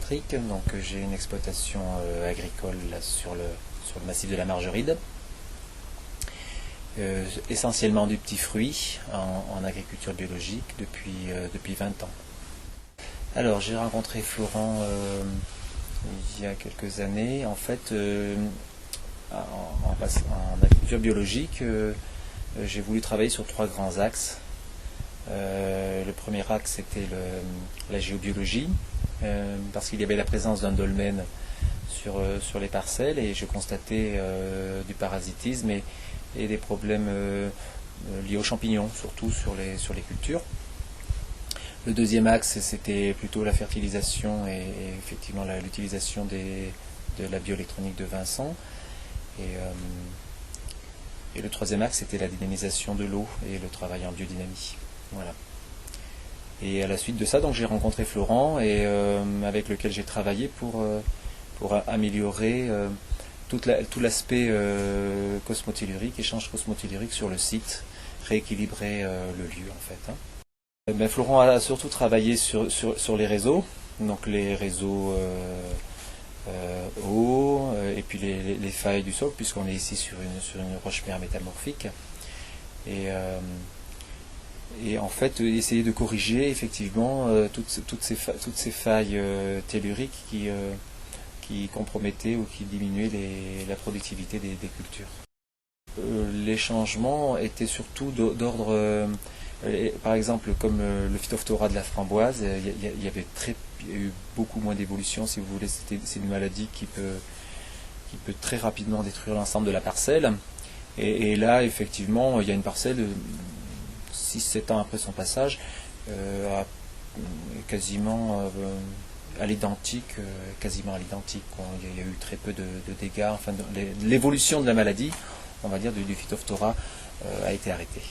Patrick, donc j'ai une exploitation agricole là, sur le massif de la Margeride, essentiellement du petit fruit en agriculture biologique depuis 20 ans. Alors j'ai rencontré Florent il y a quelques années, en fait en agriculture biologique, j'ai voulu travailler sur 3 grands axes. Le premier axe c'était la géobiologie, parce qu'il y avait la présence d'un dolmen sur les parcelles et je constatais du parasitisme et des problèmes liés aux champignons, surtout sur les cultures. Le deuxième axe c'était plutôt la fertilisation et effectivement l'utilisation de la bioélectronique de Vincent. Et le troisième axe c'était la dynamisation de l'eau et le travail en biodynamie. Voilà. Et à la suite de ça, donc j'ai rencontré Florent et avec lequel j'ai travaillé pour améliorer tout l'aspect cosmotellurique, échange cosmotellurique sur le site, rééquilibrer le lieu en fait. Ben, Florent a surtout travaillé sur les réseaux, donc les réseaux eau et puis les failles du sol, puisqu'on est ici sur une roche-mer métamorphique. Et en fait, essayer de corriger effectivement toutes ces failles telluriques qui compromettaient ou qui diminuaient la productivité des cultures. Les changements étaient surtout d'ordre, par exemple, comme le Phytophthora de la framboise, il y avait eu beaucoup moins d'évolution, si vous voulez. C'est une maladie qui peut très rapidement détruire l'ensemble de la parcelle. Et là, effectivement, il y a une parcelle 6-7 ans après son passage, quasiment à l'identique, Il y a eu très peu de dégâts. Enfin, l'évolution de la maladie, on va dire, du Phytophthora a été arrêtée,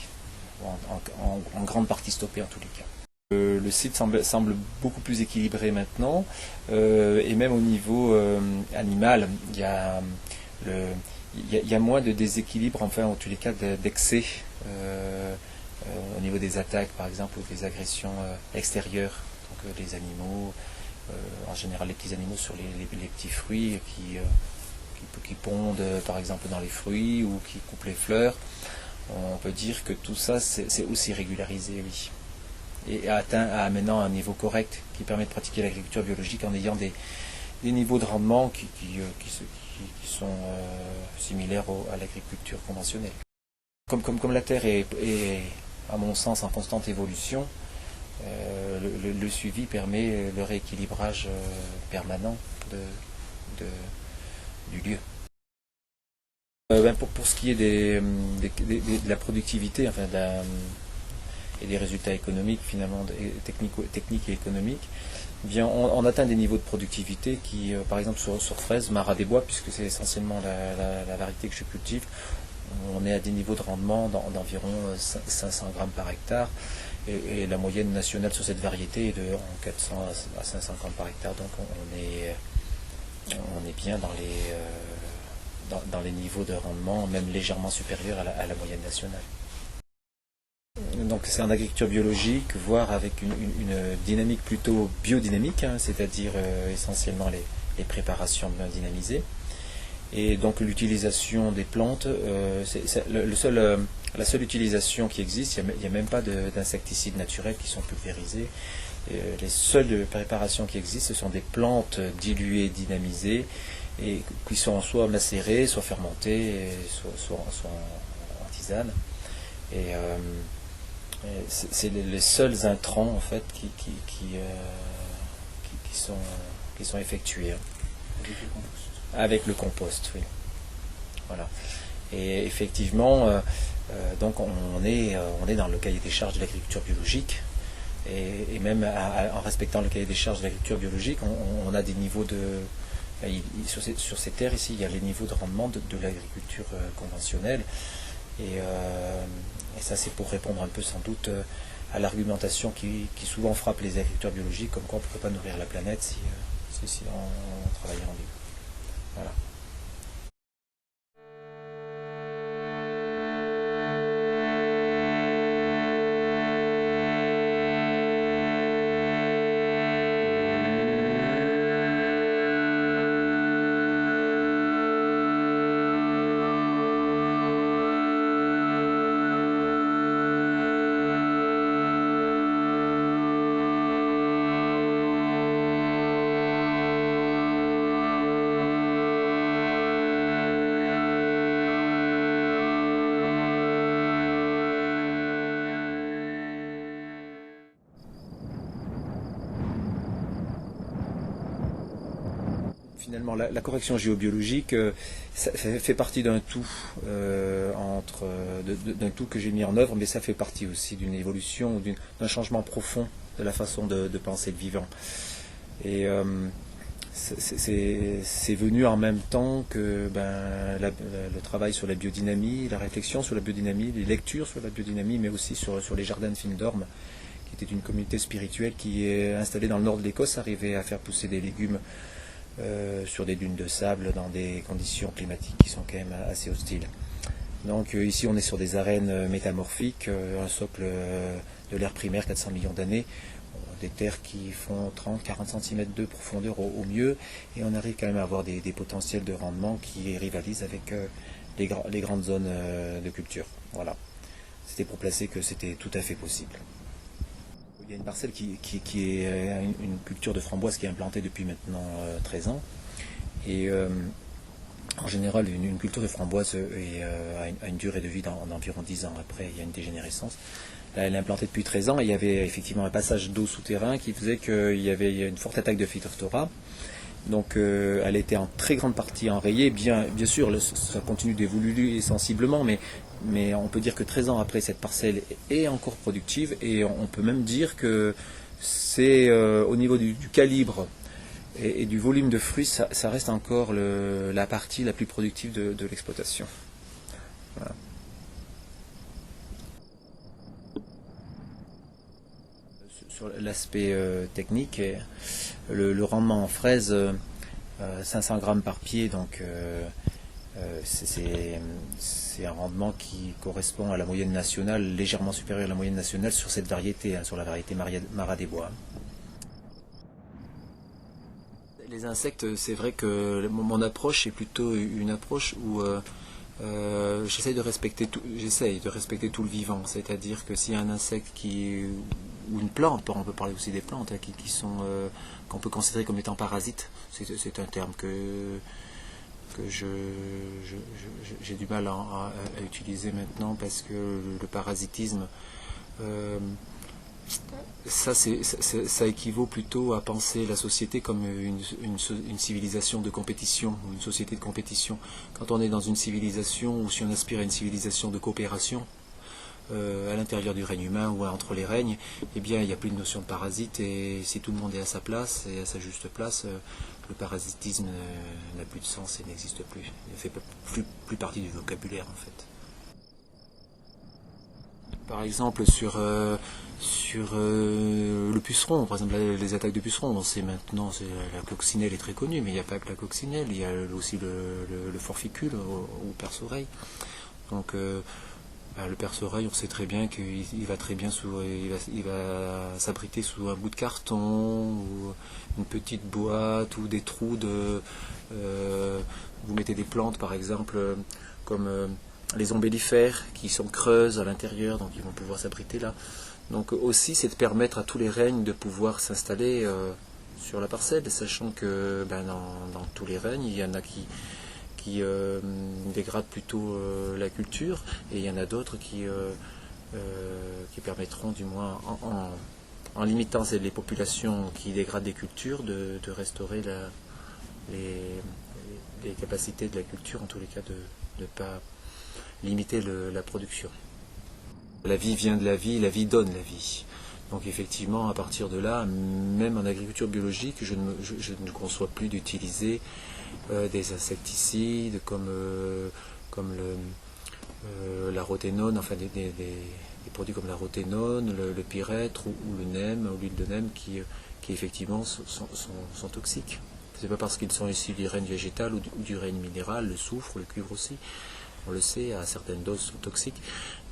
en grande partie stoppée en tous les cas. Le site semble beaucoup plus équilibré maintenant, et même au niveau animal, il y a moins de déséquilibre, enfin en tous les cas d'excès au niveau des attaques par exemple ou des agressions extérieures, donc les animaux, en général les petits animaux sur les petits fruits qui pondent par exemple dans les fruits ou qui coupent les fleurs. On peut dire que tout ça c'est aussi régularisé, oui, et atteint maintenant un niveau correct qui permet de pratiquer l'agriculture biologique en ayant des niveaux de rendement qui sont similaires à l'agriculture conventionnelle. Comme la terre est à mon sens en constante évolution, le suivi permet le rééquilibrage permanent du lieu. Pour ce qui est de la productivité, enfin, et des résultats économiques finalement, techniques et économiques, eh bien, on atteint des niveaux de productivité qui, par exemple sur fraises, Marat des Bois, puisque c'est essentiellement la variété que je cultive, on est à des niveaux de rendement d'environ 500 grammes par hectare, et la moyenne nationale sur cette variété est de 400 à 500 grammes par hectare, donc on est bien dans les niveaux de rendement, même légèrement supérieurs à la moyenne nationale. Donc c'est en agriculture biologique, voire avec une dynamique plutôt biodynamique, hein, c'est-à-dire essentiellement les préparations bien dynamisées. Et donc l'utilisation des plantes, c'est la seule utilisation qui existe. Il n'y a même pas d'insecticides naturels qui sont pulvérisés. Les seules préparations qui existent, ce sont des plantes diluées, dynamisées, et qui sont soit macérées, soit fermentées, soit en tisane. Et c'est les seuls intrants en fait qui sont effectués. Avec le compost, oui. Voilà. Et effectivement, donc on est dans le cahier des charges de l'agriculture biologique, et même en respectant le cahier des charges de l'agriculture biologique, on a des niveaux sur ces terres ici, il y a les niveaux de rendement de l'agriculture conventionnelle, et ça c'est pour répondre un peu sans doute à l'argumentation qui souvent frappe les agriculteurs biologiques, comme quoi on ne pourrait pas nourrir la planète si on travaillait en bio. Voilà. Finalement, la correction géobiologique ça fait partie d'un tout, d'un tout que j'ai mis en œuvre, mais ça fait partie aussi d'une évolution, d'un changement profond de la façon de penser le vivant. Et c'est venu en même temps que le travail sur la biodynamie, la réflexion sur la biodynamie, les lectures sur la biodynamie, mais aussi sur les jardins de Findorm, qui était une communauté spirituelle qui est installée dans le nord de l'Écosse, arrivait à faire pousser des légumes sur des dunes de sable dans des conditions climatiques qui sont quand même assez hostiles. Donc ici on est sur des arènes métamorphiques, un socle de l'ère primaire, 400 millions d'années, des terres qui font 30-40 cm de profondeur au mieux, et on arrive quand même à avoir des potentiels de rendement qui rivalisent avec les grandes zones de culture. Voilà. C'était pour placer que c'était tout à fait possible. Il y a une parcelle qui est une culture de framboise qui est implantée depuis maintenant 13 ans. Et en général, une culture de framboise a une durée de vie d'environ 10 ans. Après, il y a une dégénérescence. Là, elle est implantée depuis 13 ans et il y avait effectivement un passage d'eau souterrain qui faisait qu'il y avait une forte attaque de Phytophthora. Donc elle était en très grande partie enrayée. Bien sûr, ça continue d'évoluer sensiblement, mais on peut dire que 13 ans après, cette parcelle est encore productive et on peut même dire que c'est au niveau du calibre et du volume de fruits, ça reste encore la partie la plus productive de l'exploitation. Voilà. Sur l'aspect technique, le rendement en fraise, 500 grammes par pied, donc c'est un rendement qui correspond à la moyenne nationale, légèrement supérieur à la moyenne nationale sur cette variété, sur la variété Marat des Bois. Les insectes, c'est vrai que mon approche est plutôt une approche où j'essaye de respecter tout le vivant, c'est-à-dire que s'il y a un insecte ou une plante, on peut parler aussi des plantes qu'on peut considérer comme étant parasites, c'est un terme que j'ai du mal à utiliser maintenant parce que le parasitisme, ça équivaut plutôt à penser la société comme une civilisation de compétition, ou une société de compétition. Quand on est dans une civilisation, ou si on aspire à une civilisation de coopération, à l'intérieur du règne humain ou entre les règnes, eh bien il n'y a plus de notion de parasite, et si tout le monde est à sa place et à sa juste place, le parasitisme n'a plus de sens et n'existe plus. Il ne fait plus partie du vocabulaire en fait. Par exemple sur le puceron, par exemple les attaques de pucerons, on sait maintenant, la coccinelle est très connue, mais il n'y a pas que la coccinelle, il y a aussi le forficule au perce-oreille. Donc le perce-oreille, on sait très bien qu'il va très bien il va s'abriter sous un bout de carton ou une petite boîte ou des trous vous mettez des plantes par exemple comme les ombellifères qui sont creuses à l'intérieur, donc ils vont pouvoir s'abriter là. Donc aussi c'est de permettre à tous les règnes de pouvoir s'installer sur la parcelle, sachant que dans tous les règnes, il y en a qui dégradent plutôt la culture, et il y en a d'autres qui permettront, du moins en limitant les populations qui dégradent des cultures, de restaurer les capacités de la culture, en tous les cas de ne pas limiter la production. La vie vient de la vie donne la vie. Donc effectivement, à partir de là, même en agriculture biologique, je ne conçois plus d'utiliser des insecticides comme la rothénone, enfin des produits comme la rothénone, le pyrètre ou le NEM, ou l'huile de NEM qui effectivement sont toxiques. C'est pas parce qu'ils sont issus du règne végétal ou du règne minéral, le soufre, le cuivre aussi, on le sait, à certaines doses sont toxiques.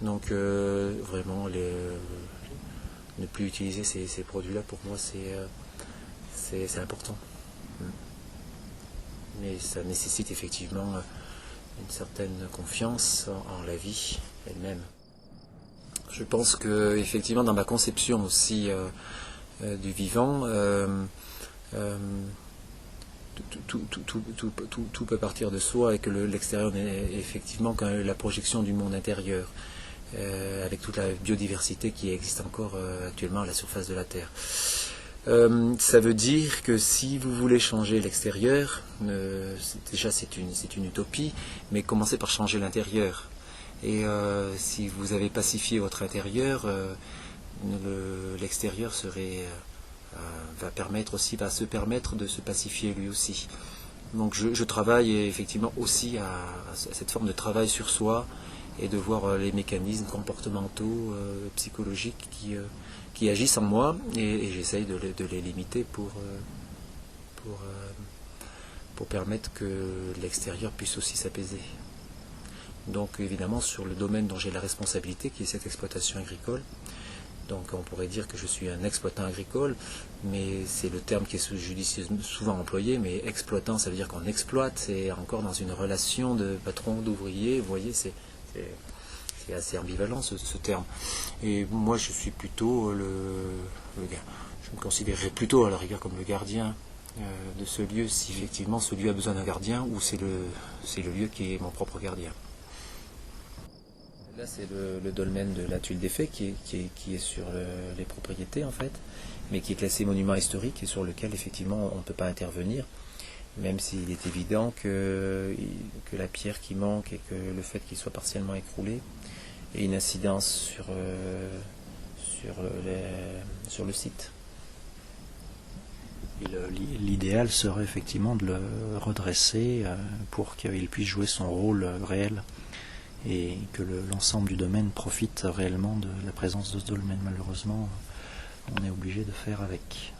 Donc vraiment ne plus utiliser ces produits-là, pour moi c'est important. Mais ça nécessite effectivement une certaine confiance en la vie elle-même. Je pense que effectivement dans ma conception aussi du vivant, tout peut partir de soi, et que l'extérieur n'est effectivement que la projection du monde intérieur, avec toute la biodiversité qui existe encore actuellement à la surface de la Terre. Ça veut dire que si vous voulez changer l'extérieur, déjà c'est une utopie, mais commencez par changer l'intérieur. Et si vous avez pacifié votre intérieur, l'extérieur va se permettre de se pacifier lui aussi. Donc je travaille effectivement aussi à cette forme de travail sur soi et de voir les mécanismes comportementaux, psychologiques qui agissent en moi, et j'essaye de les limiter pour permettre que l'extérieur puisse aussi s'apaiser. Donc évidemment sur le domaine dont j'ai la responsabilité, qui est cette exploitation agricole, donc on pourrait dire que je suis un exploitant agricole, mais c'est le terme qui est judicieusement souvent employé, mais exploitant ça veut dire qu'on exploite, c'est encore dans une relation de patron, d'ouvrier, vous voyez, c'est assez ambivalent ce terme. Et moi je suis plutôt je me considérerais plutôt à la rigueur comme le gardien de ce lieu, si effectivement ce lieu a besoin d'un gardien, ou c'est le lieu qui est mon propre gardien. Là, c'est le dolmen de la Tuile des Fées qui est sur les propriétés, en fait, mais qui est classé monument historique et sur lequel, effectivement, on ne peut pas intervenir, même s'il est évident que la pierre qui manque et que le fait qu'il soit partiellement écroulé ait une incidence sur le site. L'idéal serait effectivement de le redresser pour qu'il puisse jouer son rôle réel, et que l'ensemble du domaine profite réellement de la présence de ce dolmen. Malheureusement, on est obligé de faire avec.